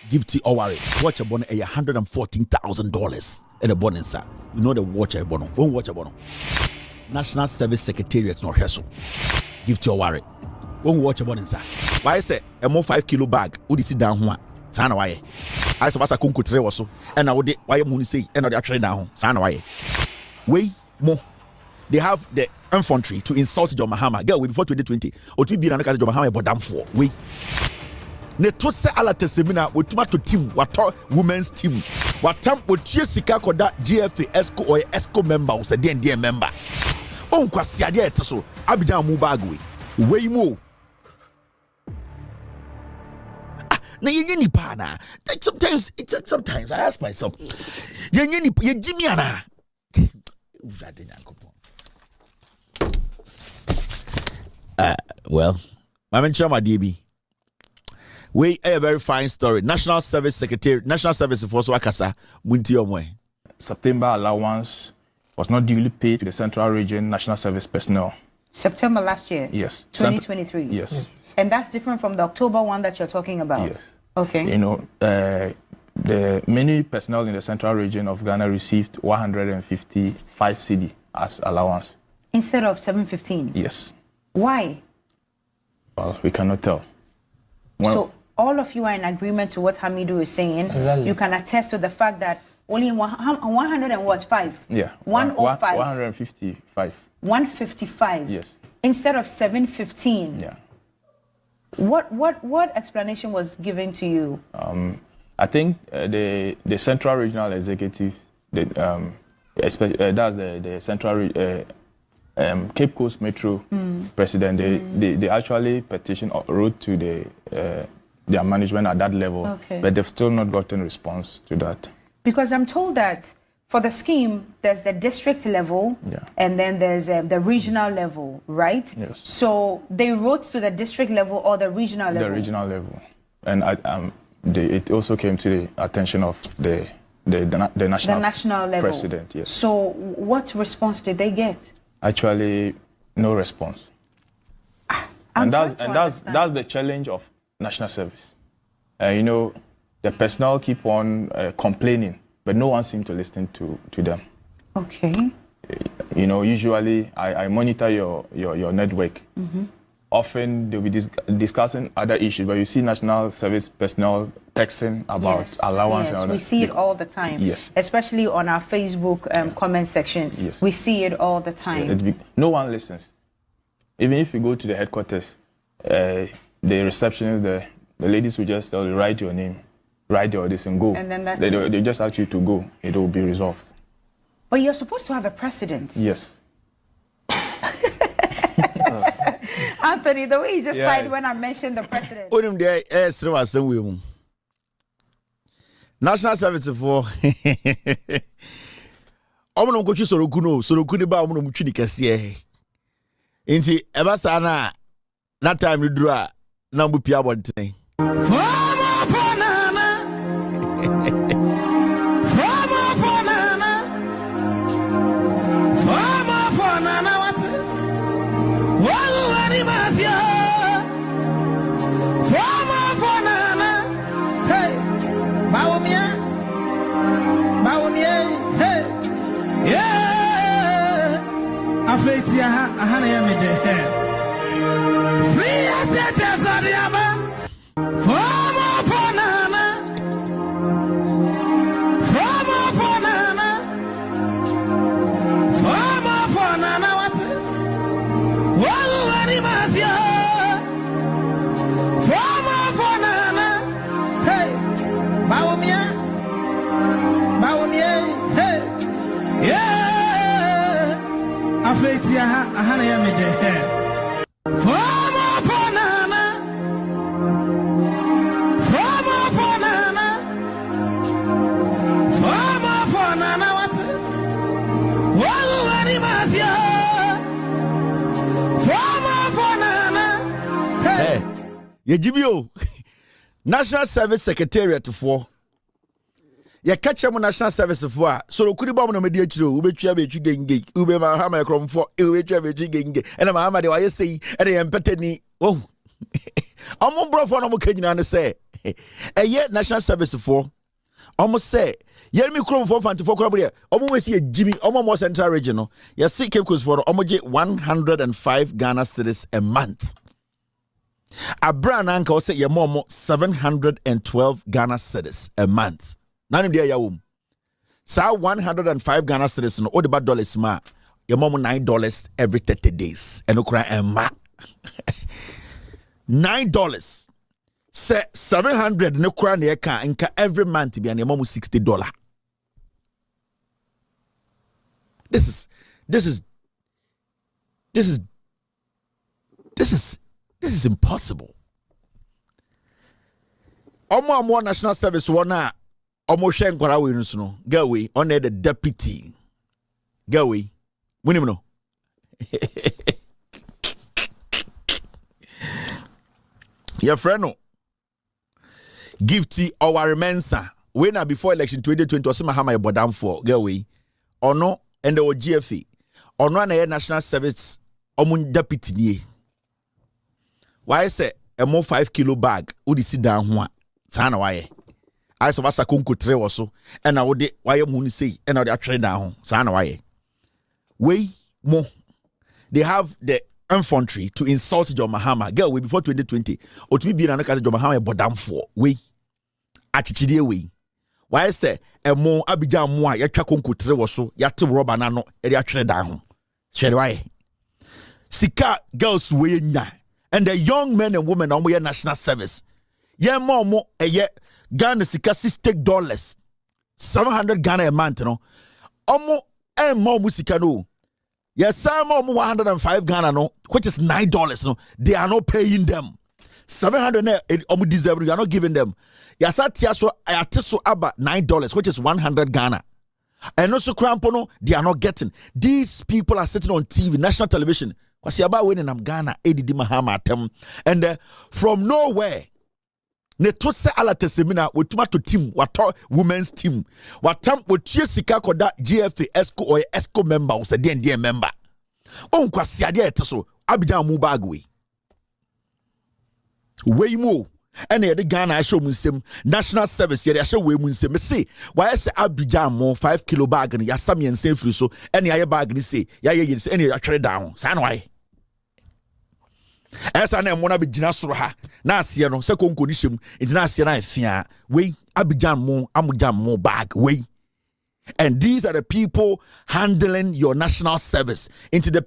Gifty Oware. Watch a bonnet $114,000 in a bonnet, sir. You know the watch a bonnet. Won't watch a bonnet. National Service Secretariat no Hesso. Gifty Oware. Won't watch a bonnet, sir. Why say a more 5 kilo bag? Would you sit down one? Sana why? I suppose I couldn't tre so. And I would why you say and they actually down. Sana why? Way more. They have the infantry to insult John Mahama. Girl, before 2020. Or to be another John Mahama, but damn for. We. Ne to se ala tesemina we tomato team wato women's team watam otie sika koda GFA esco or esco member o se den member on kwasi ade eteso Abidjan mu bag we mo na yenye ni pa na sometimes I ask myself yenye ni ye jimi ana well my chama DB. We a very fine story. National Service Secretary, National Service Force Wakasa, Munti Omwe. September allowance was not duly paid to the Central Region National Service personnel. September last year? Yes. 2023? Yes. And that's different from the October one that you're talking about? Yes. Okay. You know, the many personnel in the Central Region of Ghana received 155 CD as allowance. Instead of 715? Yes. Why? Well, we cannot tell. So all of you are in agreement to what Hamidu is saying. Exactly. You can attest to the fact that only 105. Yeah. 105. 155. 155. Yes. Instead of 715. Yeah. What explanation was given to you? I think the Central Regional Executive, that's the Central Cape Coast Metro president. They actually petitioned or wrote to their management at that level, but they've still not gotten response to that. Because I'm told that for the scheme, there's the district level, and then there's the regional level, right? Yes. So they wrote to the district level or the regional level? The regional level. And it also came to the attention of the national level president. Yes. So what response did they get? Actually, no response. And that's the challenge of national service. You know, the personnel keep on complaining, but no one seems to listen to them. Okay. You know, usually I monitor your network. Often they'll be discussing other issues, but you see national service personnel texting about allowance. Yes, we see it all the time. Yes. Especially on our Facebook comment section. Yes. We see it all the time. No one listens. Even if you go to the headquarters, the receptionist, the ladies will just tell you, write your name, write your this and go. And then they just ask you to go. It will be resolved. But you're supposed to have a precedent. Yes. Anthony, the way you just sighed when I mentioned the president. National Service for Omo go chi soroku ni ba omo mu twi ni kese enti eba sa na time ni duru a na mbu pia bonten Ahana ya mede free as it is on the aba for nana what well any masia for nana hey bawumia hey yeah Afetia ahana ya mede for nana what well any masia for nana hey ye jibio National Service Secretariat for ya catch mu national service for a so kuri ba mu na medi akire o betwa betwi genge ube ma ha microphone for e betwa betwi genge ena ma de wa yesei ena ye mpetani oh amo bro for no mo kanyina ne say Yet national service for almost say Yermi Chrome for Fanti for Crabria, almost see a Jimmy, almost central regional. You see Cape Coast for almost 105 Ghana cedis a month. A brand uncle say your mom 712 Ghana cedis a month. None of the yawum. Sa 105 Ghana cedis no all about dollars ma. Your mom $9 every 30 days. And okra and ma. $9. Say 700 no kra ne ka inka every month be and your mom $60. This is impossible. Omo national service wana omo she nkwara we nso no girl we on the deputy girl we winim no your friend no Gifty Oware mensa we na before election 2020 osema hama e bodam for girl we ono and the GFA ono na national service omo deputy nie. Why say a more 5 kilo bag would sit down one? Sana why? I saw was a conco tray or so, and I would why you moon say, and I trade down. Sana why? Way more. They have the infantry to insult John Mahama. Girl, way before 2020, or to be an account John Mahama, but damn for way. Achichide way. Why say a more Abidjan moi, ya conco tray or so, ya to rob anano, and ya trade down. Shall why? Sika girls way na. And the young men and women on your national service. Yeah, more a year Ghana sika $60. 700 Ghana a month, no. Omo and more musika no. Yes, some more 105 Ghana no, which is $9. No, they are not paying them. 700 omo deserve you are not giving them. Yes, atiaso ayatiso aba $9, which is 100 Ghana. And also crampono, they are not getting. These people are sitting on TV, national television. Kwasi aba winning am Ghana ADD Mahama atem and from nowhere ne to se ala tesemina we tuma to team wato women's team watam we tie sika koda GFA ESCO or ESCO member or DND member on kwasi ade eteso Abidjan mu bag we mo and the Ghana show munsem national service here show we munsem me say why say Abidjan mo 5 kilo bag ya sam yen say free so any aye bag ni say ya ye say any trade down san why esa na mo na be gina soro ha na ase no se konko ni hyem nti na ase na afia we Abidjan mo amudjan mo bag we. And these are the people handling your national service into the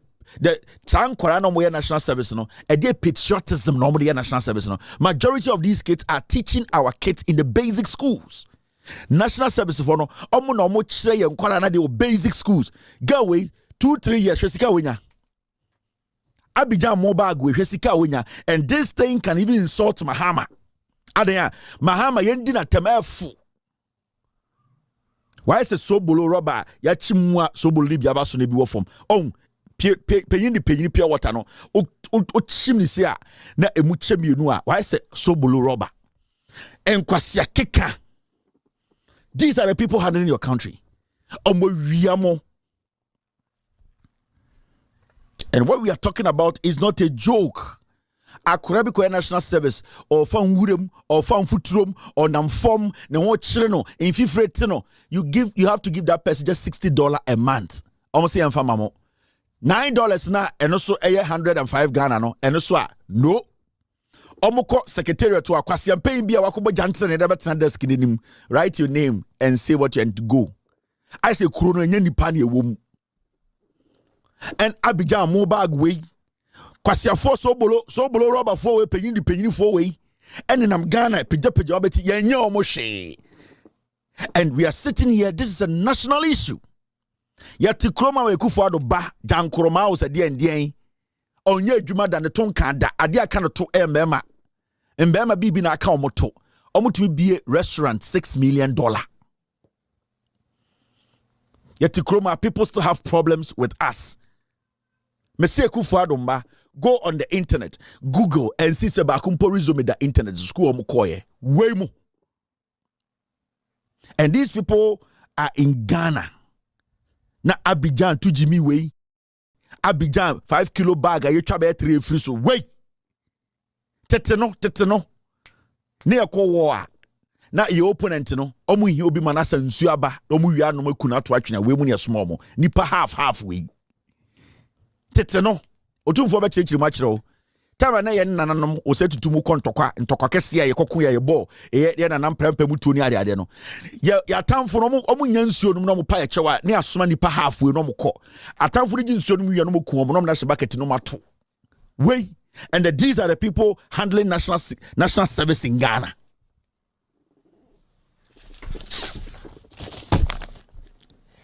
Sankwara no more national service no a day patriotism no more national service no. Majority of these kids are teaching our kids in the basic schools. National service for no omo no mo kire ye nkwara na the basic schools go away 2-3 years hwesika wenya Abidjan mo bag we hwesika wenya. And this thing can even insult Mahama adenya Mahama yendi na temafu. Why is it so below rubber ya chimwa so below libya baso ne bi wo fom on peyin pure water no o chim ni se a na emu chemienu a why is it so below rubber enkwase akeka. These are the people handling your country. And what we are talking about is not a joke. Akurabiko national service or fan wurem or fan futrum or namfom ne ho chire no in fifrete no you have to give that person just $60 a month. Almost say amfa mamo $9 na eno so 105 Ghana no eno so a no omoko secretariat to akwase paying bia wakobo jantre ne da betra desk nim. Write your name and say what you want to go. I say kuro no nya nipa na ewom. And Abidjan mo bag way kwase afo so bolo rubber for we penyin for way and in Ghana pija obeti yenye omo hwe. And we are sitting here, this is a national issue. Yati kroma we kufuado ba jankroma o se den onye adwuma da ne tonka da ade aka no to mbema bibi na aka omoto omotumi bie restaurant $6 million. Yati kroma, people still have problems with us. Monsieur Kufuado mba, go on the internet, Google and see se ba kumpo resume the internet school omukoye way mo. And these people are in Ghana. Na Abidjan to Jimmy way. Abidjan 5 kilo bag you trabe 3 free so wait. Teteno. Ne ekɔ war na your opponent no omu hi obi manasa nsu aba omu wi anom akuna to atwena we mu ne small mo nipa half we tete no otumfo ba kyekiri ma kyerɛw tama na ye nananom o se tutu mu ntokwa kese ye kokko ye ball ye nanam prempa mu tuoni ade no ya tamfo no omu nya nsuo no mo pa ye kyewa ne asoma nipa half we no mo kɔ atamfo no gi nsuo no mu wi no mo ku no na hye bucket no mato we and these are the people handling national service in Ghana.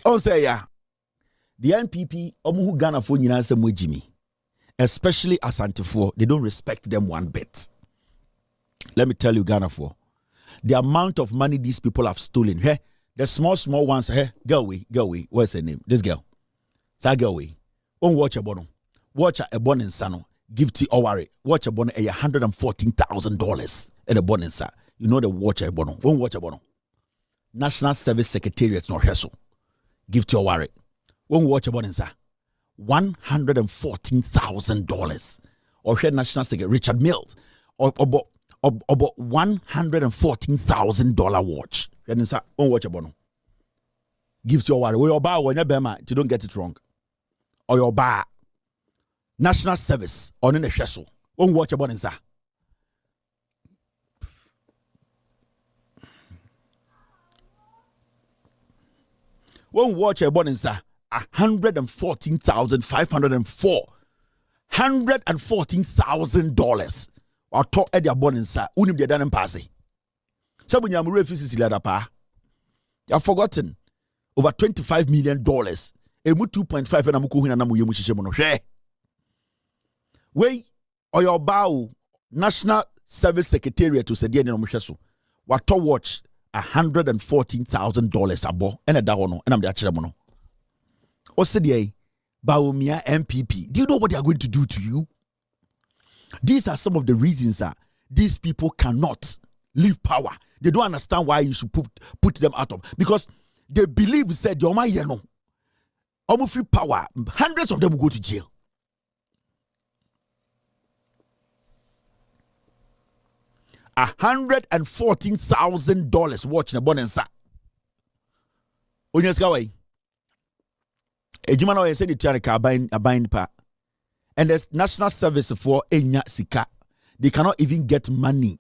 On say yeah, the NPP omu Ghana for nyina nsem wagimi, especially Asantefo, they don't respect them one bit. Let me tell you, Ghana for the amount of money these people have stolen. Hey, the small ones. Hey, go away. What's her name? This girl. That girl away. On watch a bono. Watch a bon in sano. Gifty Oware. Watch a bono $114,000 and a bon in sa. You know the watch a bono. Won't watch a bono. National Service Secretariat no Heso. Gifty Oware. Won't watch a bon in sa. $114,000. Or National Secretary Richard Mills. Or about $114,000 watch. Won't watch a bono. Gifty Oware. Or your bar when you bema. You don't get it wrong. Or your bar. National Service. Or in the Heso. Won't watch a bon in sa. Won't watch a bon in sa. $114,504. $114,000. Or talk at your bon in sa. Unim de danem passe. So when you are refugees, you have forgotten over $25 million. Emu 2.5 and amuku hina namu yemushishe mono. We or your bow National Service Secretariat to Sedian no Mushasu. What to watch $114,000 abo and a dawono and I'm the achiramono. Osedie Baumia MPP. Do you know what they are going to do to you? These are some of the reasons that these people cannot leave power. They don't understand why you should put them out of, because they believe said you're my yeno. Almost free power. Hundreds of them will go to jail. $114,000 watching a bonanza. Onyeska way. Ejuma no said the tianika abain pa. And there's national service for enya sika. They cannot even get money.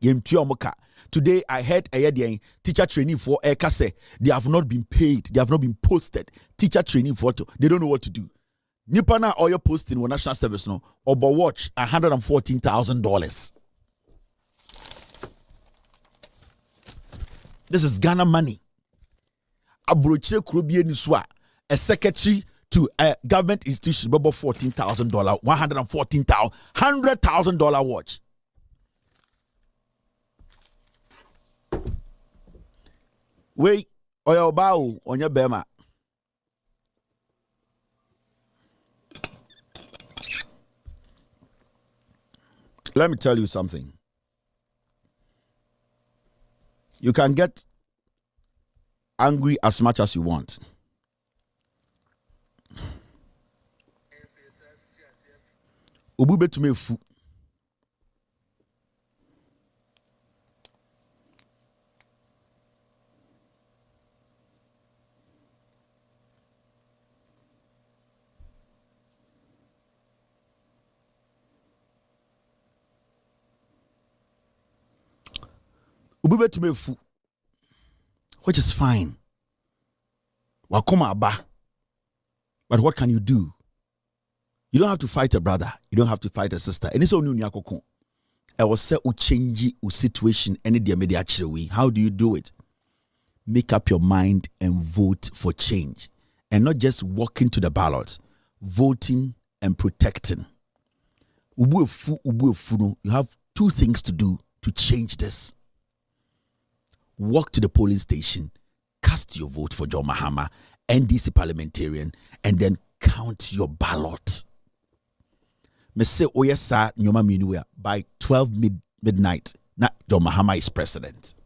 Today I heard a teacher training for Ekase. They have not been paid. They have not been posted. Teacher training for they don't know what to do. Nipana oil posting for national service no. Obo watch $114,000. This is Ghana money. Abrochire Krobie Niswa, a secretary to a government institution, about $14,000, $114,000, $100,000 watch. Wait, oil bow on your bema. Let me tell you something. You can get angry as much as you want. Ubube to me fu. Ubube to me fu. Which is fine. Wakoma aba. But what can you do? You don't have to fight a brother. You don't have to fight a sister. And it's only nyakoko. I was say change situation any day media way. How do you do it? Make up your mind and vote for change. And not just walking to the ballot. Voting and protecting. You have two things to do to change this. Walk to the polling station, cast your vote for John Mahama, NDC parliamentarian, and then count your ballot. Me say oyesa nyoma minuya by 12 midnight. Na John Mahama is president.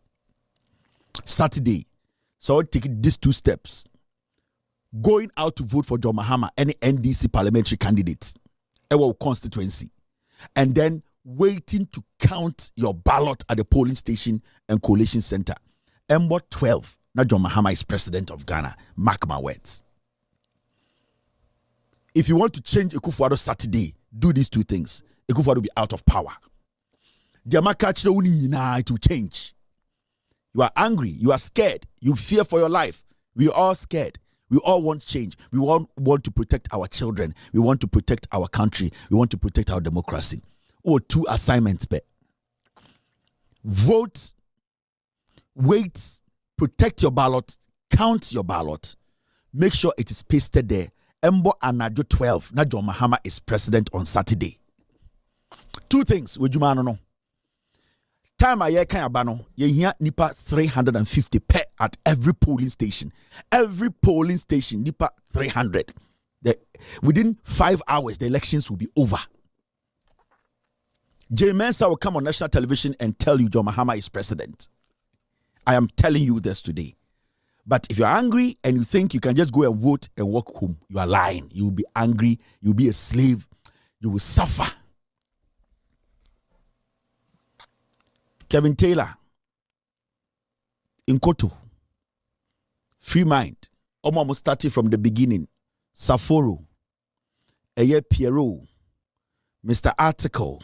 Saturday, so take these two steps. Going out to vote for John Mahama, any NDC parliamentary candidate, our constituency, and then waiting to count your ballot at the polling station and collation center. Embo 12, now John Mahama is president of Ghana. Mark my words. If you want to change Akufo-Addo Saturday, do these two things. Akufo-Addo will be out of power. It will change. You are angry. You are scared. You fear for your life. We are all scared. We all want change. We all want to protect our children. We want to protect our country. We want to protect our democracy. Oh, 2 assignments. Vote, wait, protect your ballot, count your ballot, make sure it is pasted there. Embo Anajo 12, na John Mahama is president on Saturday. 2 things, would you know? Time I can abano, you hear nipa 350 per at every polling station. Every polling station, nipa 300. Within 5 hours, the elections will be over. Jay Mensa will come on national television and tell you John Mahama is president. I am telling you this today. But if you're angry and you think you can just go and vote and walk home, you are lying. You will be angry. You will be a slave. You will suffer. Kevin Taylor, Nkoto, Free Mind, Omo started from the beginning. Saforo, Eye Pierrot, Mr. Article,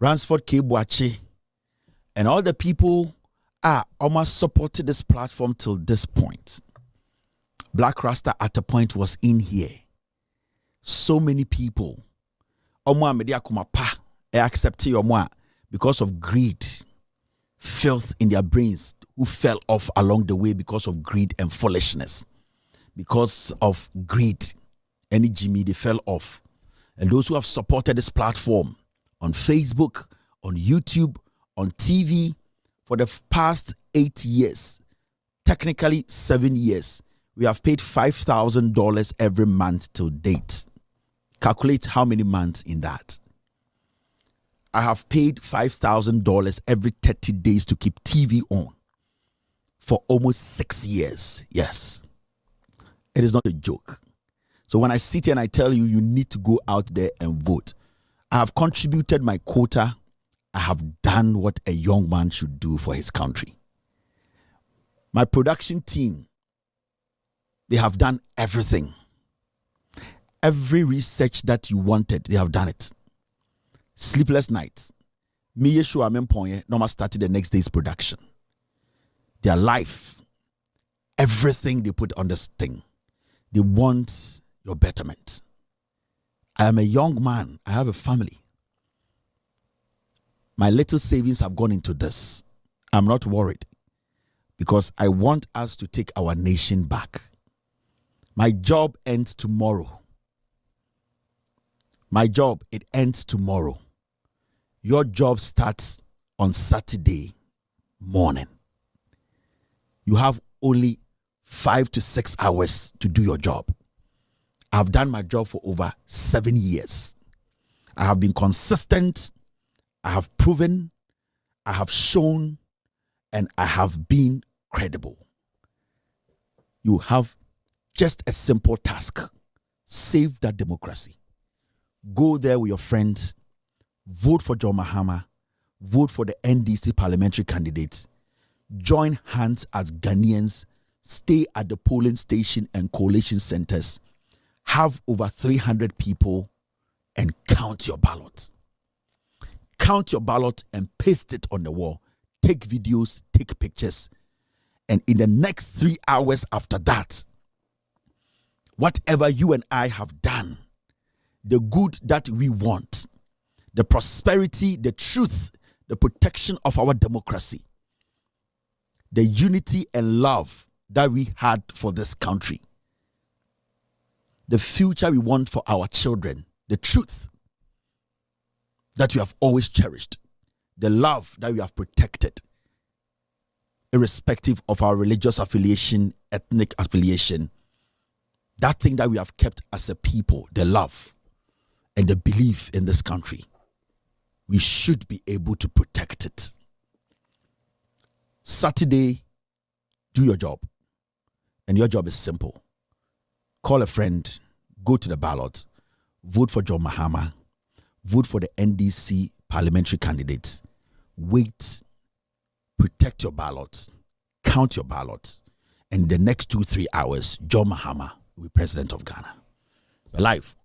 Ransford K. Boache, and all the people almost supported this platform till this point. Black Rasta at a point was in here. So many people. Omo media kumapa accept your moi because of greed, filth in their brains, who fell off along the way because of greed and foolishness. Because of greed, any Jimmy, they fell off. And those who have supported this platform on Facebook, on YouTube, on TV for the past 8 years, technically 7 years, we have paid $5,000 every month till date. Calculate how many months in that. I have paid $5,000 every 30 days to keep TV on for almost 6 years. Yes. It is not a joke. So when I sit here and I tell you, you need to go out there and vote. I have contributed my quota. I have done what a young man should do for his country. My production team, they have done everything. Every research that you wanted, they have done it. Sleepless nights. Me Yeshua Memponye, normal started the next day's production. Their life, everything they put on this thing. They want your betterment. I am a young man. I have a family. My little savings have gone into this. I'm not worried because I want us to take our nation back. My job ends tomorrow. My job, it ends tomorrow. Your job starts on Saturday morning. You have only 5 to 6 hours to do your job. I've done my job for over 7 years. I have been consistent. I have proven. I have shown. And I have been credible. You have just a simple task. Save that democracy. Go there with your friends. Vote for John Mahama. Vote for the NDC parliamentary candidates. Join hands as Ghanaians. Stay at the polling station and collation centers. Have over 300 people and count your ballot. Count your ballot and paste it on the wall. Take videos, take pictures. And in the next 3 hours after that, whatever you and I have done, the good that we want, the prosperity, the truth, the protection of our democracy, the unity and love that we had for this country, the future we want for our children, the truth that we have always cherished, the love that we have protected, irrespective of our religious affiliation, ethnic affiliation, that thing that we have kept as a people, the love and the belief in this country, we should be able to protect it. Saturday, do your job. And your job is simple. Call a friend, go to the ballot, vote for John Mahama, vote for the NDC parliamentary candidates, wait, protect your ballot, count your ballot, and the next 2-3 hours, John Mahama will be president of Ghana. We're live